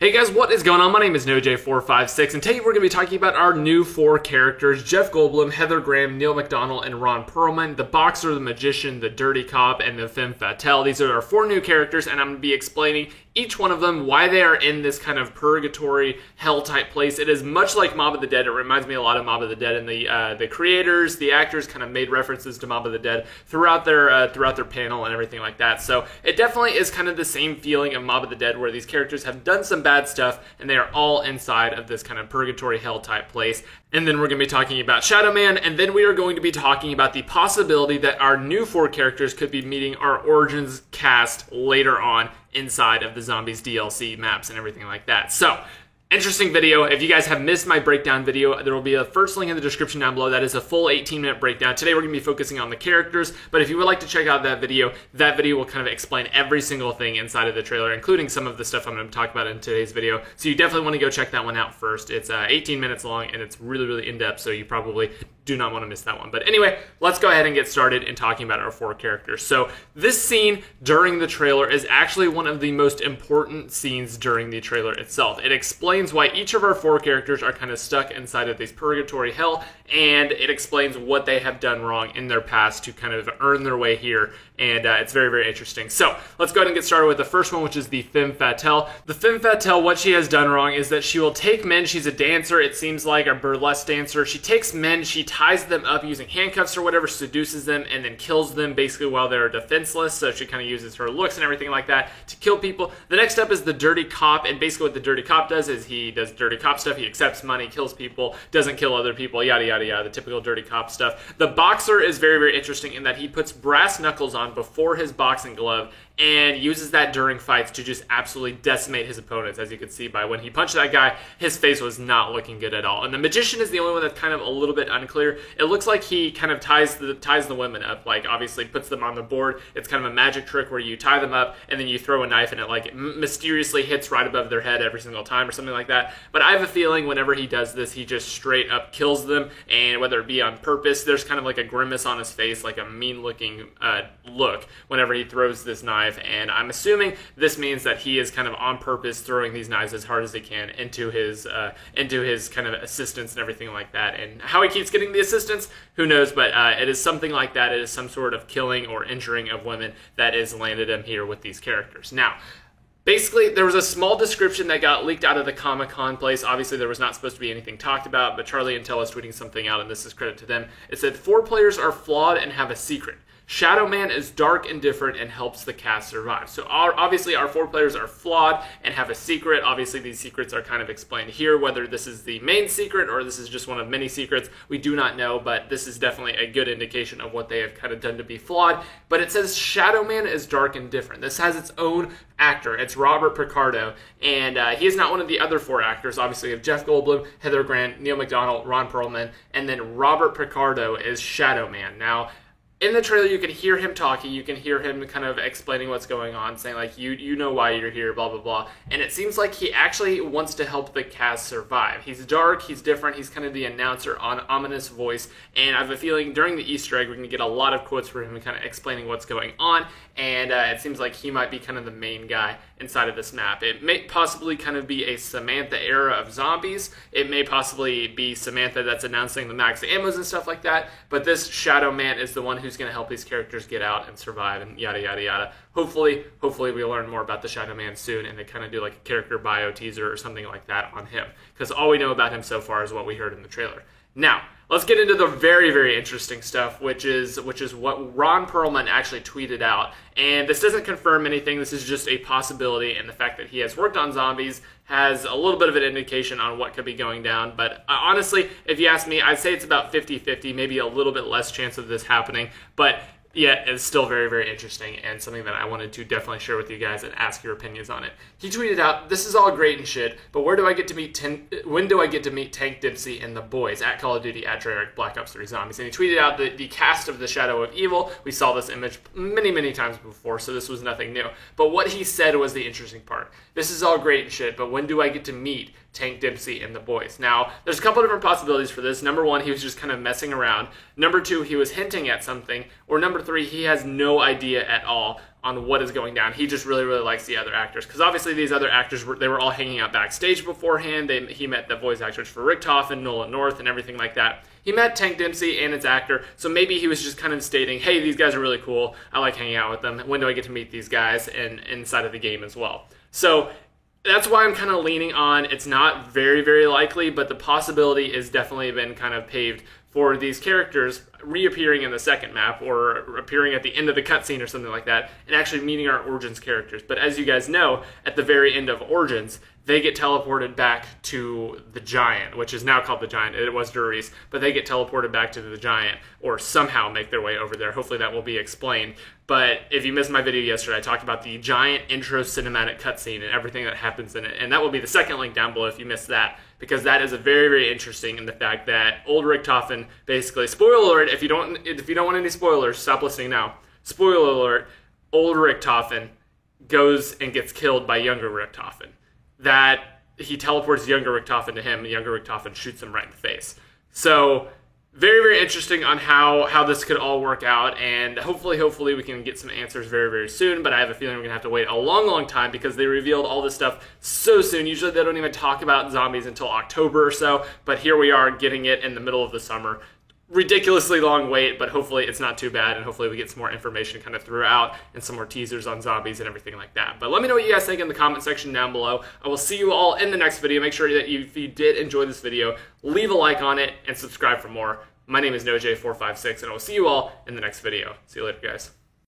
Hey guys, what is going on? My name is NoJ456, and today we're going to be talking about our new four characters: Jeff Goldblum, Heather Graham, Neil McDonough, and Ron Perlman. The Boxer, the Magician, the Dirty Cop, and the Femme Fatale. These are our four new characters, and I'm going to be explaining each one of them, why they are in this kind of purgatory, hell-type place. It is much like Mob of the Dead. It reminds me a lot of Mob of the Dead, and the creators, the actors kind of made references to Mob of the Dead throughout their panel and everything like that. So it definitely is kind of the same feeling of Mob of the Dead, where these characters have done some bad stuff, and they are all inside of this kind of purgatory, hell-type place. And then we're going to be talking about Shadow Man, and then we are going to be talking about the possibility that our new four characters could be meeting our Origins cast later on inside of the Zombies DLC maps and everything like that. So, interesting video. If you guys have missed my breakdown video, there will be a first link in the description down below. That is a full 18-minute breakdown. Today we're going to be focusing on the characters, but if you would like to check out that video will kind of explain every single thing inside of the trailer, including some of the stuff I'm going to talk about in today's video. So you definitely want to go check that one out first. It's 18 minutes long, and it's really, really in-depth, so you probably do not want to miss that one. But anyway, let's go ahead and get started in talking about our four characters. So this scene during the trailer is actually one of the most important scenes during the trailer itself. It explains why each of our four characters are kind of stuck inside of this purgatory hell, and it explains what they have done wrong in their past to kind of earn their way here, and it's very, very interesting. So let's go ahead and get started with the first one, which is the Femme Fatale. The Femme Fatale, what she has done wrong is that she will take men. She's a dancer, it seems like, a burlesque dancer. She takes men, she ties them up using handcuffs or whatever, seduces them, and then kills them basically while they're defenseless. So she kind of uses her looks and everything like that to kill people. The next step is the Dirty Cop, and basically what the Dirty Cop does is he does dirty cop stuff. He accepts money, kills people, doesn't kill other people, yada, yada, yada, the typical Dirty Cop stuff. The Boxer is very, very interesting in that he puts brass knuckles on before his boxing glove and uses that during fights to just absolutely decimate his opponents. As you can see by when he punched that guy, his face was not looking good at all. And the Magician is the only one that's kind of a little bit unclear. It looks like he kind of ties the women up, like obviously puts them on the board. It's kind of a magic trick where you tie them up and then you throw a knife and it like mysteriously hits right above their head every single time or something like that. But I have a feeling whenever he does this, he just straight up kills them, and whether it be on purpose, there's kind of like a grimace on his face, like a mean looking look whenever he throws this knife. And I'm assuming this means that he is kind of on purpose throwing these knives as hard as he can into his kind of assistants and everything like that. And how he keeps getting the assistants, who knows? But it is something like that. It is some sort of killing or injuring of women that is landed him here with these characters. Now, basically, there was a small description that got leaked out of the Comic-Con place. Obviously, there was not supposed to be anything talked about, but Charlie and Tell is tweeting something out, and this is credit to them. It said, 4 players are flawed and have a secret. Shadow Man is dark and different and helps the cast survive. So obviously our 4 players are flawed and have a secret. Obviously these secrets are kind of explained here. Whether this is the main secret or this is just one of many secrets, we do not know, but this is definitely a good indication of what they have kind of done to be flawed. But it says Shadow Man is dark and different. This has its own actor. It's Robert Picardo, and he is not one of the other 4 actors. Obviously we have Jeff Goldblum, Heather Graham, Neil McDonough, Ron Perlman, and then Robert Picardo is Shadow Man. Now, in the trailer, you can hear him talking, you can hear him kind of explaining what's going on, saying like, you know why you're here, blah, blah, blah. And it seems like he actually wants to help the cast survive. He's dark, he's different, he's kind of the announcer on ominous voice, and I have a feeling during the Easter egg, we're going to get a lot of quotes from him kind of explaining what's going on, and it seems like he might be kind of the main guy inside of this map. It may possibly kind of be a Samantha era of zombies. It may possibly be Samantha that's announcing the max ammos and stuff like that, but this Shadow Man is the one who's going to help these characters get out and survive and yada, yada, yada. Hopefully we'll learn more about the Shadow Man soon, and they kind of do like a character bio teaser or something like that on him, because all we know about him so far is what we heard in the trailer. Now, let's get into the very, very interesting stuff, which is what Ron Perlman actually tweeted out. And this doesn't confirm anything. This is just a possibility, and the fact that he has worked on zombies has a little bit of an indication on what could be going down. But honestly, if you ask me, I'd say it's about 50-50, maybe a little bit less chance of this happening. But yeah, it's still very, very interesting and something that I wanted to definitely share with you guys and ask your opinions on it. He tweeted out, "This is all great and shit, but when do I get to meet Tank Dempsey and the boys at Call of Duty, at Treyarch, Black Ops 3 Zombies?" And he tweeted out the cast of the Shadow of Evil. We saw this image many, many times before, so this was nothing new. But what he said was the interesting part. "This is all great and shit, but when do I get to meet Tank Dempsey and the boys?" Now, there's a couple different possibilities for this. Number 1, he was just kind of messing around. Number 2, he was hinting at something. Or number 3, he has no idea at all on what is going down. He just really, really likes the other actors, because obviously these other actors, they were all hanging out backstage beforehand. He met the voice actors for Richtofen, Nolan North, and everything like that. He met Tank Dempsey and its actor, so maybe he was just kind of stating, hey, these guys are really cool. I like hanging out with them. When do I get to meet these guys and inside of the game as well? So that's why I'm kind of leaning on it's not very, very likely, but the possibility has definitely been kind of paved for these characters reappearing in the second map or appearing at the end of the cutscene or something like that and actually meeting our Origins characters. But as you guys know, at the very end of Origins, they get teleported back to the Giant, which is now called the Giant. It was Der Riese, but they get teleported back to the Giant or somehow make their way over there. Hopefully that will be explained. But if you missed my video yesterday, I talked about the Giant intro cinematic cutscene and everything that happens in it. And that will be the second link down below if you missed that, because that is a very, very interesting in the fact that old Richtofen basically, spoiler alert, if you don't want any spoilers, stop listening now. Spoiler alert, old Richtofen goes and gets killed by younger Richtofen. That he teleports younger Richtofen to him, and younger Richtofen shoots him right in the face. So very, very interesting on how this could all work out, and hopefully we can get some answers very, very soon, but I have a feeling we're going to have to wait a long, long time because they revealed all this stuff so soon. Usually they don't even talk about zombies until October or so, but here we are getting it in the middle of the summer. Ridiculously long wait, but hopefully it's not too bad, and hopefully we get some more information kind of throughout and some more teasers on zombies and everything like that. But let me know what you guys think in the comment section down below. I will see you all in the next video. Make sure that if you did enjoy this video, leave a like on it and subscribe for more. My name is NoJ456, and I will see you all in the next video. See you later, guys.